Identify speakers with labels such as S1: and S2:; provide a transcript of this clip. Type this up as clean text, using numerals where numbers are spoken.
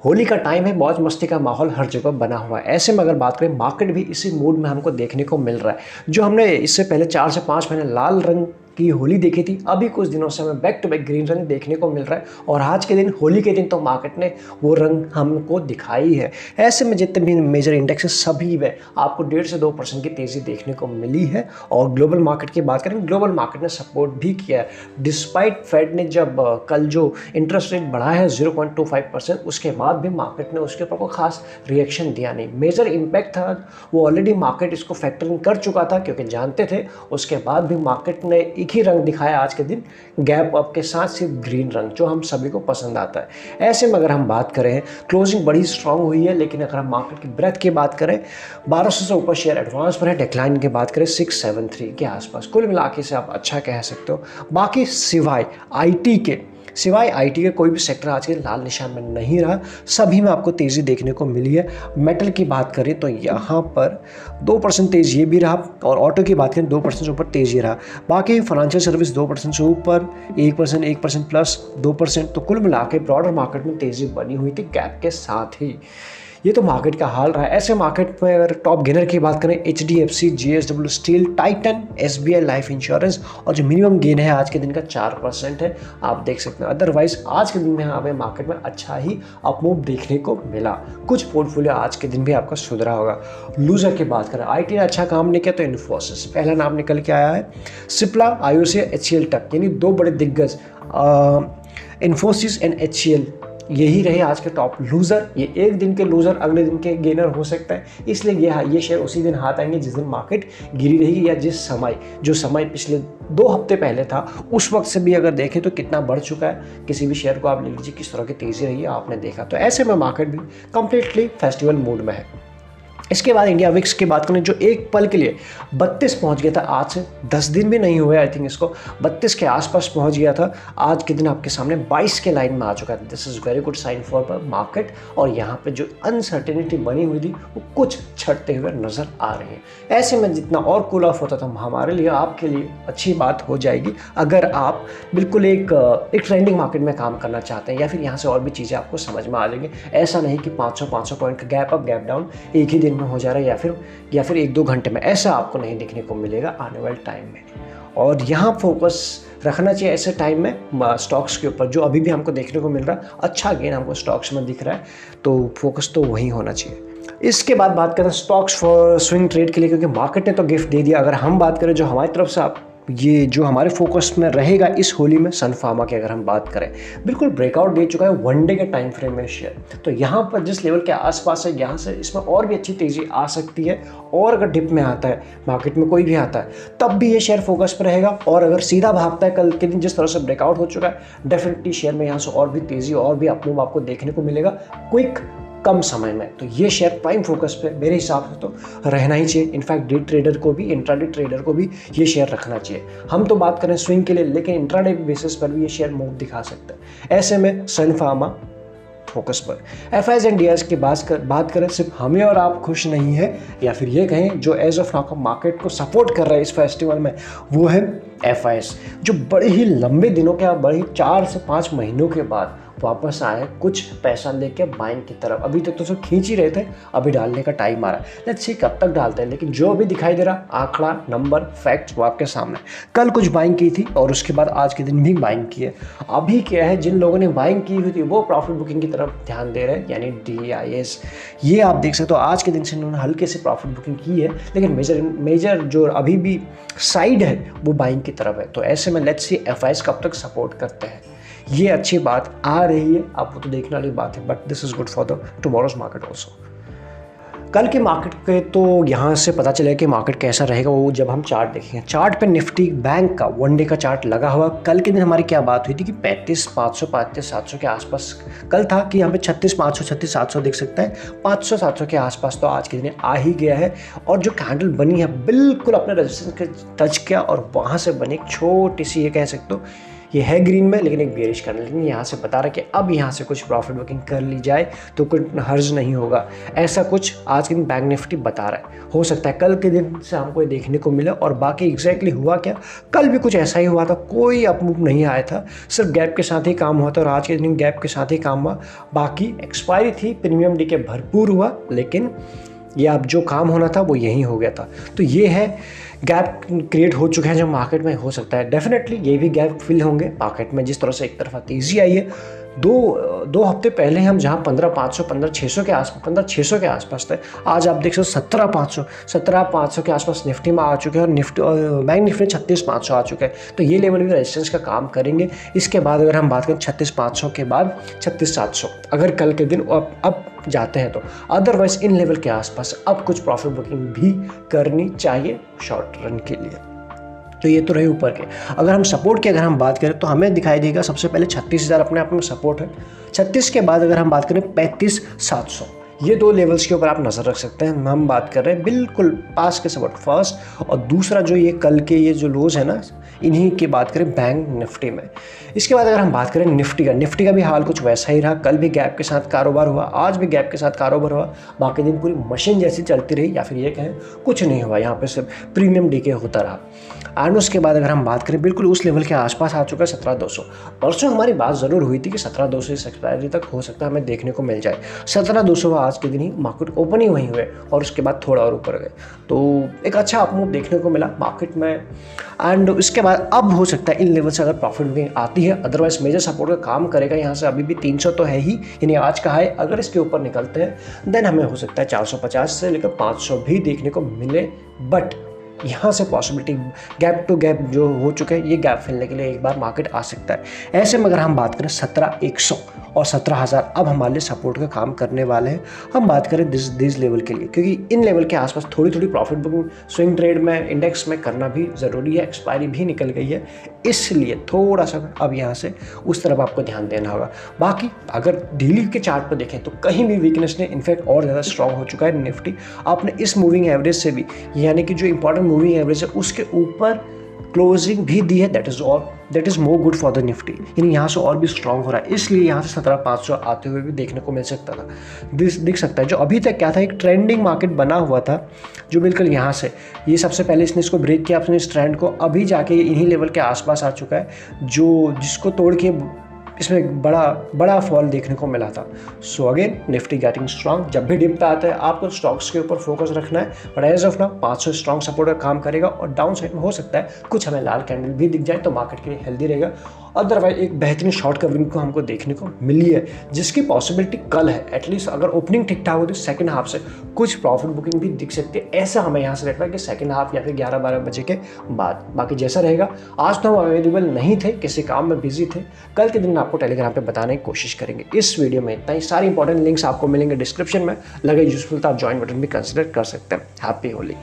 S1: होली का टाइम है, मौज मस्ती का माहौल हर जगह बना हुआ है। ऐसे में अगर बात करें, मार्केट भी इसी मूड में हमको देखने को मिल रहा है। जो हमने इससे पहले 4 से 5 महीने लाल रंग की होली देखी थी, अभी कुछ दिनों से हमें बैक टू बैक ग्रीन रंग देखने को मिल रहा है। और आज के दिन, होली के दिन, तो मार्केट ने वो रंग हमको दिखाई है। ऐसे में जितने भी मेजर इंडेक्स है, सभी में आपको 1.5 से 2% की तेज़ी देखने को मिली है। और ग्लोबल मार्केट की बात करें, ग्लोबल मार्केट ने सपोर्ट भी किया है। डिस्पाइट फेड ने जब कल जो इंटरेस्ट रेट बढ़ाया है 0.25%, उसके बाद भी मार्केट ने उसके ऊपर कोई खास रिएक्शन दिया नहीं। मेजर इम्पैक्ट था वो ऑलरेडी मार्केट इसको फैक्टर इन कर चुका था, क्योंकि जानते थे। उसके बाद भी मार्केट ने एक ही रंग दिखाया आज के दिन, गैप अप के साथ सिर्फ ग्रीन रंग, जो हम सभी को पसंद आता है। ऐसे में अगर हम बात करें, क्लोजिंग बड़ी स्ट्रांग हुई है, लेकिन अगर हम मार्केट की ब्रेथ की बात करें, 1200 से ऊपर शेयर एडवांस पर है। डिक्लाइन की बात करें 673 के आसपास। कुल मिला के से आप अच्छा कह सकते हो। बाकी सिवाय आईटी के कोई भी सेक्टर आज के लाल निशान में नहीं रहा, सभी में आपको तेज़ी देखने को मिली है। मेटल की बात करें तो यहाँ पर 2% तेज़ ये भी रहा, और ऑटो की बात करें 2% से ऊपर तेज़ी रहा। बाकी फाइनेंशियल सर्विस 2% से ऊपर, 1% प्लस 2%। तो कुल मिला के ब्रॉडर मार्केट में तेज़ी बनी हुई थी गैप के साथ ही। ये तो मार्केट का हाल रहा है। ऐसे मार्केट में अगर टॉप गेनर की बात करें, HDFC, JSW steel, Titan, SBI life insurance, और जो मिनिमम गेन है आज के दिन का 4% है, आप देख सकते हैं। अदरवाइज आज के दिन में हमें मार्केट में अच्छा ही अपमूव देखने को मिला। कुछ पोर्टफोलियो आज के दिन भी आपका सुधरा होगा। लूजर की बात करें, IT ने अच्छा काम नहीं किया तो इन्फोसिस पहला नाम निकल के आया है। सिप्ला, IOCL, HCL तक, यानी 2 बड़े दिग्गज इन्फोसिस एंड HCL, यही रहे आज के टॉप लूज़र। ये एक दिन के लूज़र अगले दिन के गेनर हो सकता है, इसलिए ये शेयर उसी दिन हाथ आएंगे जिस दिन मार्केट गिरी रहेगी, या जो समय पिछले 2 हफ्ते पहले था, उस वक्त से भी अगर देखें तो कितना बढ़ चुका है। किसी भी शेयर को आप ले लीजिए, किस तरह की तेज़ी रही है आपने देखा। तो ऐसे में मार्केट भी कंप्लीटली फेस्टिवल मूड में है। इसके बाद इंडिया विक्स की बात करें, जो एक पल के लिए 32 पहुंच गया था, आज से 10 दिन भी नहीं हुए, आई थिंक इसको 32 के आसपास पहुंच गया था। आज के दिन आपके सामने 22 के लाइन में आ चुका है। This is very good sign for market. और यहाँ पे जो अनसर्टेनिटी बनी हुई थी, वो कुछ छटते हुए नजर आ रही है। ऐसे में जितना और कूल ऑफ होता था, हमारे लिए, आपके लिए अच्छी बात हो जाएगी, अगर आप बिल्कुल एक ट्रेंडिंग मार्केट में काम करना चाहते हैं, या फिर यहाँ से और भी चीज़ें आपको समझ में आ जाएंगी। ऐसा नहीं कि 500 पॉइंट का गैप अप गैप डाउन एक ही दिन में हो जा रहा है, या फिर 1-2 घंटे में, ऐसा आपको नहीं देखने को मिलेगा आने वाले टाइम में। और यहाँ फोकस रखना चाहिए ऐसे टाइम में स्टॉक्स के ऊपर, जो अभी भी हमको देखने को मिल रहा है। अच्छा गेन हमको स्टॉक्स में दिख रहा है, तो फोकस तो वही होना चाहिए। इसके बाद बात करें स्टॉक्स फॉर स्विंग ट्रेड के लिए, क्योंकि मार्केट ने तो गिफ्ट दे दिया। अगर हम बात करें जो हमारी तरफ से, आप ये जो हमारे फोकस में रहेगा इस होली में, सन फार्मा की अगर हम बात करें, बिल्कुल ब्रेकआउट दे चुका है 1 डे के टाइम फ्रेम में शेयर। तो यहाँ पर जिस लेवल के आसपास है, यहाँ से इसमें और भी अच्छी तेज़ी आ सकती है। और अगर डिप में आता है, मार्केट में कोई भी आता है, तब भी ये शेयर फोकस पर रहेगा। और अगर सीधा भागता है, कल के दिन जिस तरह से ब्रेकआउट हो चुका है, डेफिनेटली शेयर में यहाँ से और भी तेज़ी, और भी अपमूव आपको देखने को मिलेगा क्विक, कम समय में। तो ये शेयर प्राइम फोकस पे मेरे हिसाब से तो रहना ही चाहिए। इनफैक्ट डे ट्रेडर को भी, इंट्राडे ट्रेडर को भी ये शेयर रखना चाहिए। हम तो बात करें स्विंग के लिए, लेकिन इंट्राडे बेसिस पर भी ये शेयर मूव दिखा सकता है। ऐसे में सन फार्मा फोकस पर। FIs एंड DIs की बात करें, सिर्फ हमें और आप खुश नहीं है, या फिर ये कहें जो एज ऑफ नाउ मार्केट को सपोर्ट कर रहा है इस फेस्टिवल में, वो है FIs, जो बड़े ही लंबे दिनों के, बड़े 4 से 5 महीनों के बाद वापस आए कुछ पैसा लेके बाइंग की तरफ। अभी तक तो सब खींच ही रहे थे, अभी डालने का टाइम आ रहा है। लेट्स सी कब तक डालते हैं, लेकिन जो अभी दिखाई दे रहा आंकड़ा, नंबर, फैक्ट्स वो आपके सामने। कल कुछ बाइंग की थी, और उसके बाद आज के दिन भी बाइंग की है। अभी क्या है, जिन लोगों ने बाइंग की हुई थी वो प्रॉफिट बुकिंग की तरफ ध्यान दे रहे हैं, यानी DIs। ये आप देख सकते हो, आज के दिन से उन्होंने हल्के से प्रॉफिट बुकिंग की है, लेकिन मेजर जो अभी भी साइड है वो बाइंग की तरफ है। तो ऐसे में लेट्स सी FIs कब तक सपोर्ट करते हैं। ये अच्छी बात आ रही है, आपको तो देखने वाली बात है, but this is good for the tomorrow's market also. कल के मार्केट के तो यहाँ से पता चलेगा कि मार्केट कैसा रहेगा, वो जब हम चार्ट देखेंगे। चार्ट पे निफ्टी बैंक का 1 डे का चार्ट लगा हुआ। कल के दिन हमारी क्या बात हुई थी कि 35,500, 35,700 के आसपास कल था, कि यहाँ पे 36,500, 36,700 दिख सकता है। 500-700 के आसपास तो आज के दिन आ ही गया है। और जो कैंडल बनी है, बिल्कुल अपने रेजिस्टेंस के टच किया, और वहाँ से बनी एक छोटी सी, ये कह सकते हो, ये है ग्रीन में लेकिन एक बेरिश कैंडल, लेकिन यहाँ से बता रहा है कि अब यहाँ से कुछ प्रॉफिट बुकिंग कर ली जाए तो कुछ हर्ज नहीं होगा, ऐसा कुछ आज के दिन बैंक निफ्टी बता रहा है। हो सकता है कल के दिन से हमको ये देखने को मिले। और बाकी एग्जैक्टली हुआ क्या, कल भी कुछ ऐसा ही हुआ था, कोई अपमूव नहीं आया था, सिर्फ गैप के साथ ही काम हुआ था और आज के दिन गैप के साथ ही काम हुआ। बाकी एक्सपायरी थी, प्रीमियम डी के भरपूर हुआ, लेकिन ये अब जो काम होना था वो यही हो गया था। तो ये है गैप क्रिएट हो चुके हैं जो मार्केट में। हो सकता है डेफिनेटली ये भी गैप फिल होंगे मार्केट में। जिस तरह से एक तरफा तेज़ी आई है, दो हफ्ते पहले हम जहां 15,500 15,600 के आसपास 15,600 के आसपास थे, आज आप देख सकते हो 17,500 के आसपास निफ्टी में आ चुके हैं और निफ्टी बैंक निफ्टी में 36,500 आ चुके हैं। तो ये लेवल भी रेजिस्टेंस का काम करेंगे। इसके बाद अगर हम बात करें 36,500 के बाद 36,700 अगर कल के दिन अब जाते हैं तो, अदरवाइज इन लेवल के आसपास अब कुछ प्रॉफिट बुकिंग भी करनी चाहिए शॉर्ट रन के लिए। तो ये तो रहे ऊपर के। अगर हम सपोर्ट की अगर हम बात करें तो हमें दिखाई देगा सबसे पहले 36,000 अपने आप में सपोर्ट है। 36 के बाद अगर हम बात करें 35,700, ये दो लेवल्स के ऊपर आप नज़र रख सकते हैं। हम बात कर रहे हैं बिल्कुल पास के सपोर्ट फर्स्ट, और दूसरा जो ये कल के ये जो लोज है ना, इन्हीं की बात करें बैंक निफ्टी में। इसके बाद अगर हम बात करें निफ्टी का भी हाल कुछ वैसा ही रहा। कल भी गैप के साथ कारोबार हुआ, आज भी गैप के साथ कारोबार हुआ, बाकी दिन पूरी मशीन जैसी चलती रही, या फिर ये कहें कुछ नहीं हुआ, यहाँ पे सिर्फ प्रीमियम डीके होता रहा। एंड उसके बाद अगर हम बात करें बिल्कुल उस लेवल के आसपास आ चुका है 17,200। परसों हमारी बात ज़रूर हुई थी कि 17,200 इस एक्सपायरी तक हो सकता है हमें देखने को मिल जाए। 17,200 आज के दिन ही मार्केट ओपन ही वहीं हुए और उसके बाद थोड़ा और ऊपर गए, तो एक अच्छा अपमूव देखने को मिला मार्केट में। एंड उसके बाद अब हो सकता है इन लेवल से अगर प्रॉफिट बुकिंग आती है, अदरवाइज मेजर सपोर्ट का काम करेगा यहाँ से। अभी भी 300 तो है ही, यानी आज का हाई अगर इसके ऊपर निकलते हैं देन हमें हो सकता है 450 से लेकर 500 भी देखने को मिले। बट यहाँ से पॉसिबिलिटी गैप टू गैप जो हो चुके हैं, ये गैप फिलने के लिए एक बार मार्केट आ सकता है। ऐसे में अगर हम बात करें 17,100 और 17,000 अब हमारे लिए सपोर्ट का काम करने वाले हैं। हम बात करें दिस लेवल के लिए, क्योंकि इन लेवल के आसपास थोड़ी थोड़ी प्रॉफिट बुकिंग स्विंग ट्रेड में इंडेक्स में करना भी ज़रूरी है। एक्सपायरी भी निकल गई है, इसलिए थोड़ा सा अब यहाँ से उस तरफ आपको ध्यान देना होगा। बाकी अगर डेली के चार्ट पर देखें तो कहीं भी वीकनेस ने इनफैक्ट और ज़्यादा स्ट्रॉन्ग हो चुका है निफ्टी। आपने इस मूविंग एवरेज से भी, यानी कि जो इंपॉर्टेंट मूविंग एवरेज है उसके ऊपर क्लोजिंग भी दी है, that is more good for the Nifty, यानी यहाँ से और भी स्ट्रॉन्ग हो रहा है। इसलिए यहाँ से 17,500 आते हुए भी देखने को मिल सकता था, दिख सकता है। जो अभी तक क्या था, एक ट्रेंडिंग मार्केट बना हुआ था जो बिल्कुल यहाँ से, ये सबसे पहले इसने इसको ब्रेक किया अपने इस ट्रेंड को, अभी जाके इन्हीं लेवल के आसपास आ चुका है, जो जिसको तोड़ के इसमें एक बड़ा फॉल देखने को मिला था। So again Nifty getting strong. जब भी डिप पे आता है आपको स्टॉक्स के ऊपर फोकस रखना है, but as of now 500 strong support का काम करेगा और डाउन साइड में हो सकता है कुछ हमें लाल कैंडल भी दिख जाए तो मार्केट के लिए हेल्दी रहेगा। अदरवाइज एक बेहतरीन शॉर्ट कवरिंग को हमको देखने को मिली है, जिसकी पॉसिबिलिटी कल है। एटलीस्ट अगर ओपनिंग ठीक ठाक होती है सेकंड हाफ से कुछ प्रॉफिट बुकिंग भी दिख सकती है, ऐसा हमें यहाँ से लगता है कि सेकंड हाफ या फिर 11-12 बजे के बाद। बाकी जैसा रहेगा, आज तो हम अवेलेबल नहीं थे, किसी काम में बिजी थे, कल के दिन आपको टेलीग्राम पे बताने की कोशिश करेंगे। इस वीडियो में इतना ही। सारी इंपॉर्टेंट लिंक्स आपको मिलेंगे डिस्क्रिप्शन में, लगे यूजफुल तो आप ज्वाइन बटन भी कंसिडर कर सकते हैं। हैप्पी होली।